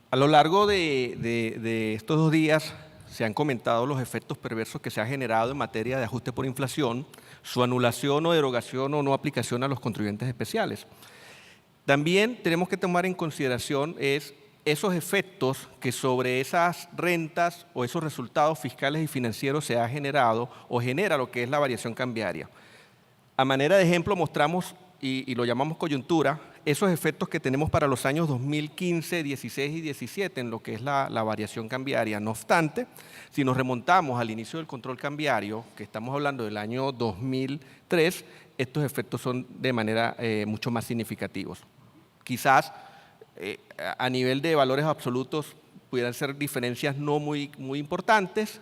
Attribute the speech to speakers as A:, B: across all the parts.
A: A lo largo de estos 2 días se han comentado los efectos perversos que se ha generado en materia de ajuste por inflación, su anulación o derogación o no aplicación a los contribuyentes especiales. También tenemos que tomar en consideración esos efectos que sobre esas rentas o esos resultados fiscales y financieros se ha generado o genera lo que es la variación cambiaria. A manera de ejemplo mostramos, y lo llamamos coyuntura, esos efectos que tenemos para los años 2015, 16 y 17 en lo que es la variación cambiaria. No obstante, si nos remontamos al inicio del control cambiario, que estamos hablando del año 2003, estos efectos son de manera mucho más significativos. Quizás a nivel de valores absolutos pudieran ser diferencias no muy importantes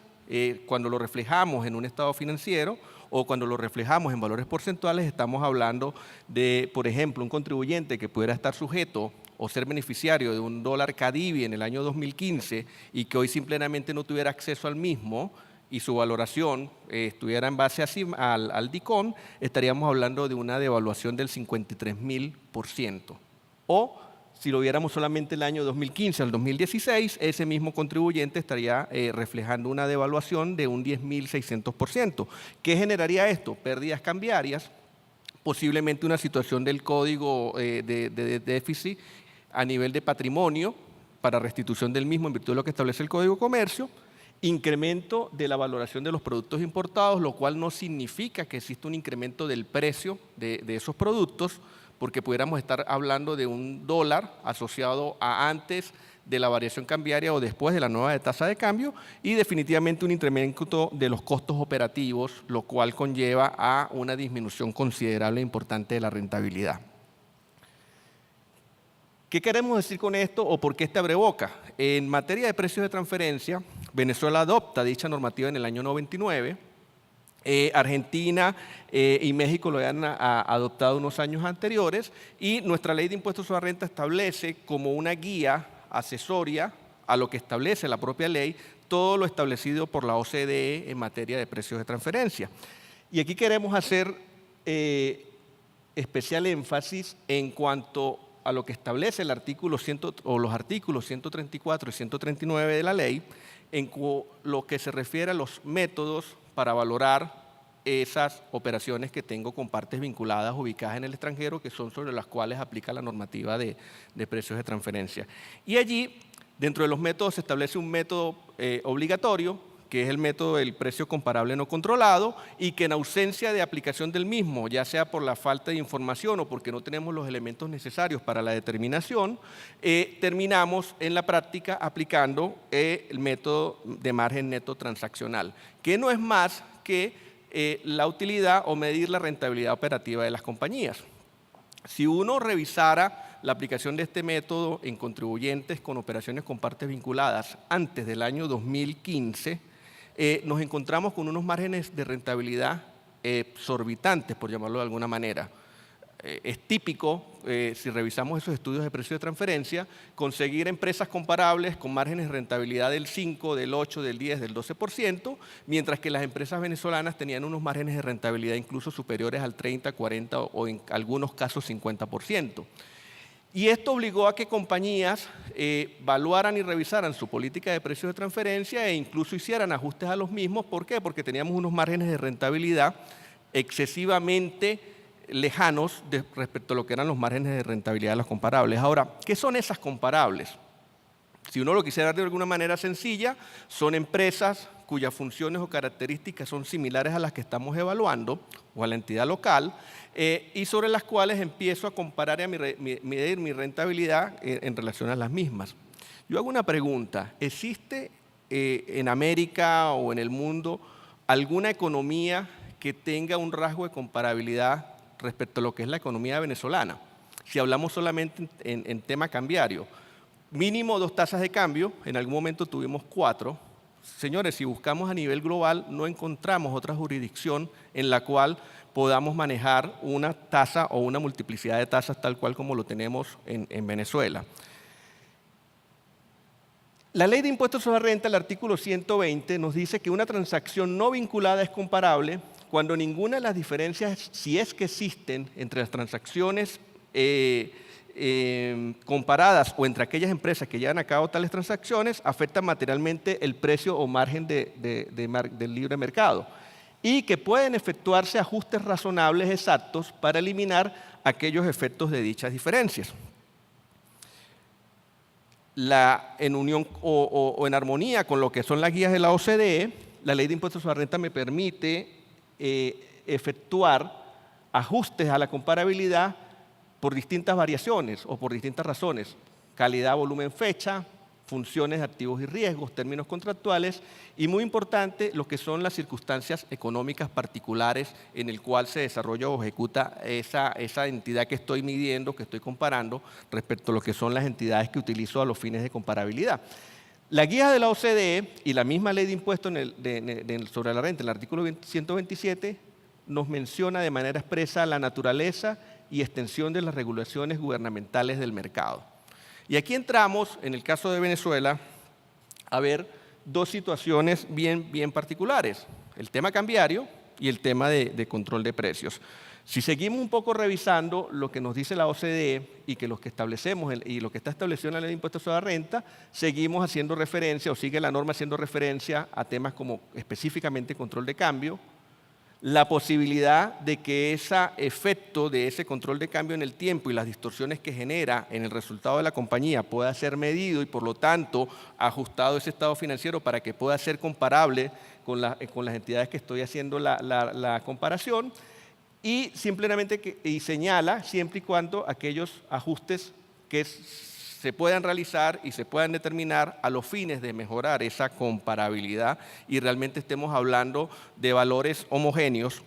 A: cuando lo reflejamos en un estado financiero, o cuando lo reflejamos en valores porcentuales. Estamos hablando de, por ejemplo, un contribuyente que pudiera estar sujeto o ser beneficiario de un dólar CADIVI en el año 2015 y que hoy simplemente no tuviera acceso al mismo y su valoración estuviera en base al DICOM, estaríamos hablando de una devaluación del 53.000%. O si lo viéramos solamente el año 2015 al 2016, ese mismo contribuyente estaría reflejando una devaluación de un 10.600%. ¿Qué generaría esto? Pérdidas cambiarias, posiblemente una situación del código de déficit a nivel de patrimonio para restitución del mismo en virtud de lo que establece el Código de Comercio, incremento de la valoración de los productos importados, lo cual no significa que exista un incremento del precio de esos productos, porque pudiéramos estar hablando de un dólar asociado a antes de la variación cambiaria o después de la nueva tasa de cambio, y definitivamente un incremento de los costos operativos, lo cual conlleva a una disminución considerable e importante de la rentabilidad. ¿Qué queremos decir con esto o por qué este abreboca? En materia de precios de transferencia, Venezuela adopta dicha normativa en el año 99, Argentina y México lo han adoptado unos años anteriores, y nuestra ley de impuestos sobre la renta establece como una guía accesoria a lo que establece la propia ley todo lo establecido por la OCDE en materia de precios de transferencia. Y aquí queremos hacer especial énfasis en cuanto a lo que establece el artículo los artículos 134 y 139 de la ley, en lo que se refiere a los métodos para valorar esas operaciones que tengo con partes vinculadas ubicadas en el extranjero, que son sobre las cuales aplica la normativa de precios de transferencia. Y allí, dentro de los métodos, se establece un método obligatorio, que es el método del precio comparable no controlado, y que en ausencia de aplicación del mismo, ya sea por la falta de información o porque no tenemos los elementos necesarios para la determinación, terminamos en la práctica aplicando el método de margen neto transaccional, que no es más que la utilidad o medir la rentabilidad operativa de las compañías. Si uno revisara la aplicación de este método en contribuyentes con operaciones con partes vinculadas antes del año 2015, nos encontramos con unos márgenes de rentabilidad exorbitantes, por llamarlo de alguna manera. Es típico, si revisamos esos estudios de precios de transferencia, conseguir empresas comparables con márgenes de rentabilidad del 5, del 8, del 10, del 12%, mientras que las empresas venezolanas tenían unos márgenes de rentabilidad incluso superiores al 30, 40 o en algunos casos 50%. Y esto obligó a que compañías evaluaran y revisaran su política de precios de transferencia e incluso hicieran ajustes a los mismos. ¿Por qué? Porque teníamos unos márgenes de rentabilidad excesivamente lejanos respecto a lo que eran los márgenes de rentabilidad de las comparables. Ahora, ¿qué son esas comparables? Si uno lo quisiera ver de alguna manera sencilla, son empresas cuyas funciones o características son similares a las que estamos evaluando o a la entidad local, y sobre las cuales empiezo a comparar y a medir mi rentabilidad en relación a las mismas. Yo hago una pregunta: ¿existe en América o en el mundo alguna economía que tenga un rasgo de comparabilidad respecto a lo que es la economía venezolana? Si hablamos solamente en tema cambiario, mínimo 2 tasas de cambio, en algún momento tuvimos 4. Señores, si buscamos a nivel global, no encontramos otra jurisdicción en la cual podamos manejar una tasa o una multiplicidad de tasas tal cual como lo tenemos en Venezuela. La Ley de Impuestos sobre la Renta, el artículo 120, nos dice que una transacción no vinculada es comparable cuando ninguna de las diferencias, si es que existen, entre las transacciones comparadas o entre aquellas empresas que llevan a cabo tales transacciones afectan materialmente el precio o margen del libre mercado y que pueden efectuarse ajustes razonables exactos para eliminar aquellos efectos de dichas diferencias. En unión o en armonía con lo que son las guías de la OCDE, la Ley de Impuestos sobre la Renta me permite efectuar ajustes a la comparabilidad por distintas variaciones o por distintas razones: calidad, volumen, fecha, funciones, activos y riesgos, términos contractuales y, muy importante, lo que son las circunstancias económicas particulares en el cual se desarrolla o ejecuta esa entidad que estoy midiendo, que estoy comparando, respecto a lo que son las entidades que utilizo a los fines de comparabilidad. La guía de la OCDE y la misma Ley de Impuestos sobre la Renta, en el artículo 127, nos menciona de manera expresa la naturaleza y extensión de las regulaciones gubernamentales del mercado. Y aquí entramos, en el caso de Venezuela, a ver dos situaciones bien particulares: el tema cambiario y el tema de control de precios. Si seguimos un poco revisando lo que nos dice la OCDE y que lo que establecemos y lo que está establecido en la Ley de Impuestos sobre la Renta, seguimos haciendo referencia, o sigue la norma haciendo referencia a temas como específicamente control de cambio, la posibilidad de que ese efecto de ese control de cambio en el tiempo y las distorsiones que genera en el resultado de la compañía pueda ser medido y, por lo tanto, ajustado ese estado financiero para que pueda ser comparable con las entidades que estoy haciendo la comparación, y simplemente señala siempre y cuando aquellos ajustes que se puedan realizar y se puedan determinar a los fines de mejorar esa comparabilidad y realmente estemos hablando de valores homogéneos,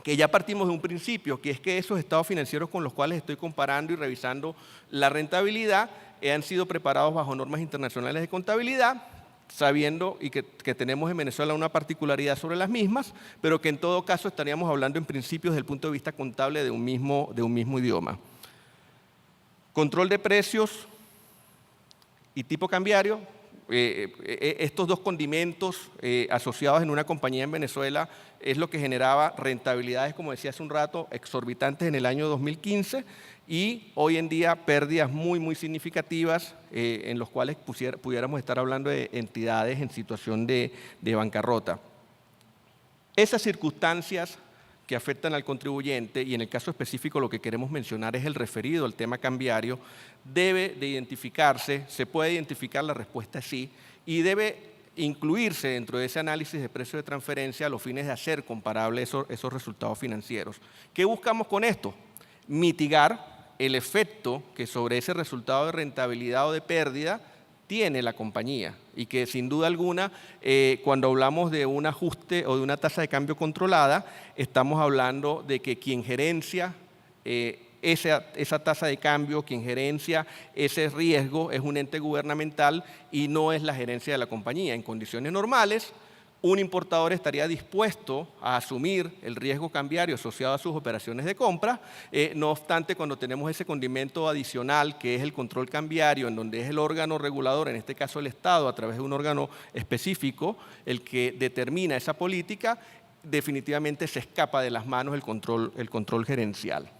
A: que ya partimos de un principio, que es que esos estados financieros con los cuales estoy comparando y revisando la rentabilidad han sido preparados bajo normas internacionales de contabilidad, sabiendo y que tenemos en Venezuela una particularidad sobre las mismas, pero que en todo caso estaríamos hablando en principio desde el punto de vista contable de un mismo idioma. Control de precios y tipo cambiario. Estos dos condimentos asociados en una compañía en Venezuela es lo que generaba rentabilidades, como decía hace un rato, exorbitantes en el año 2015 y hoy en día pérdidas muy significativas en los cuales pudiéramos estar hablando de entidades en situación de bancarrota. Esas circunstancias que afectan al contribuyente, y en el caso específico lo que queremos mencionar es el referido al tema cambiario, debe de identificarse, se puede identificar, la respuesta es sí, y debe incluirse dentro de ese análisis de precio de transferencia a los fines de hacer comparables esos resultados financieros. ¿Qué buscamos con esto? Mitigar el efecto que sobre ese resultado de rentabilidad o de pérdida tiene la compañía y que sin duda alguna cuando hablamos de un ajuste o de una tasa de cambio controlada estamos hablando de que quien gerencia esa tasa de cambio, quien gerencia ese riesgo es un ente gubernamental y no es la gerencia de la compañía. En condiciones normales, un importador estaría dispuesto a asumir el riesgo cambiario asociado a sus operaciones de compra. No obstante, cuando tenemos ese condimento adicional, que es el control cambiario, en donde es el órgano regulador, en este caso el Estado, a través de un órgano específico, el que determina esa política, definitivamente se escapa de las manos el control gerencial.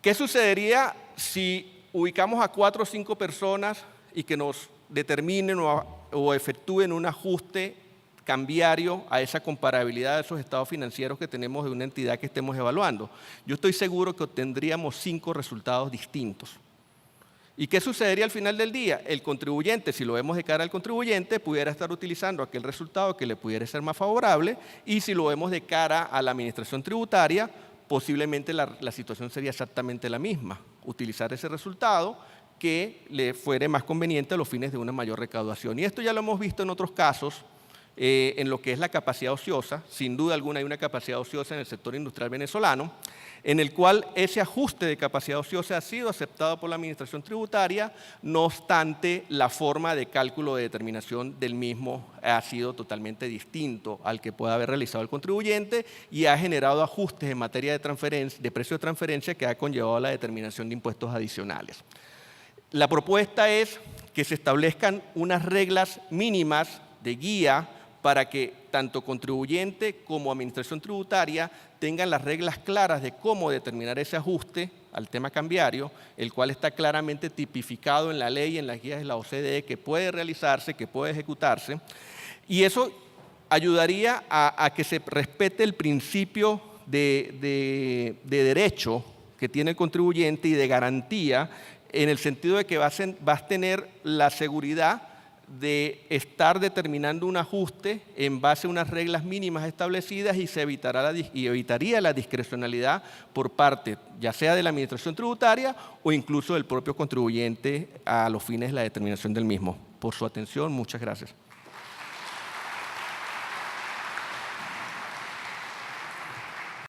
A: ¿Qué sucedería si ubicamos a 4 o 5 personas y que nos determinen o efectúen un ajuste cambiario a esa comparabilidad de esos estados financieros que tenemos de una entidad que estemos evaluando? Yo estoy seguro que obtendríamos 5 resultados distintos. ¿Y qué sucedería al final del día? El contribuyente, si lo vemos de cara al contribuyente, pudiera estar utilizando aquel resultado que le pudiera ser más favorable, y si lo vemos de cara a la administración tributaria, posiblemente la situación sería exactamente la misma, utilizar ese resultado que le fuere más conveniente a los fines de una mayor recaudación. Y esto ya lo hemos visto en otros casos, en lo que es la capacidad ociosa. Sin duda alguna hay una capacidad ociosa en el sector industrial venezolano, en el cual ese ajuste de capacidad ociosa ha sido aceptado por la administración tributaria, no obstante la forma de cálculo de determinación del mismo ha sido totalmente distinto al que pueda haber realizado el contribuyente y ha generado ajustes en materia de precio de transferencia que ha conllevado a la determinación de impuestos adicionales. La propuesta es que se establezcan unas reglas mínimas de guía para que tanto contribuyente como administración tributaria tengan las reglas claras de cómo determinar ese ajuste al tema cambiario, el cual está claramente tipificado en la ley y en las guías de la OCDE, que puede realizarse, que puede ejecutarse, y eso ayudaría a que se respete el principio de derecho que tiene el contribuyente y de garantía, en el sentido de que vas a tener la seguridad de estar determinando un ajuste en base a unas reglas mínimas establecidas, y se evitaría la discrecionalidad por parte, ya sea de la Administración Tributaria o incluso del propio contribuyente a los fines de la determinación del mismo. Por su atención, muchas gracias.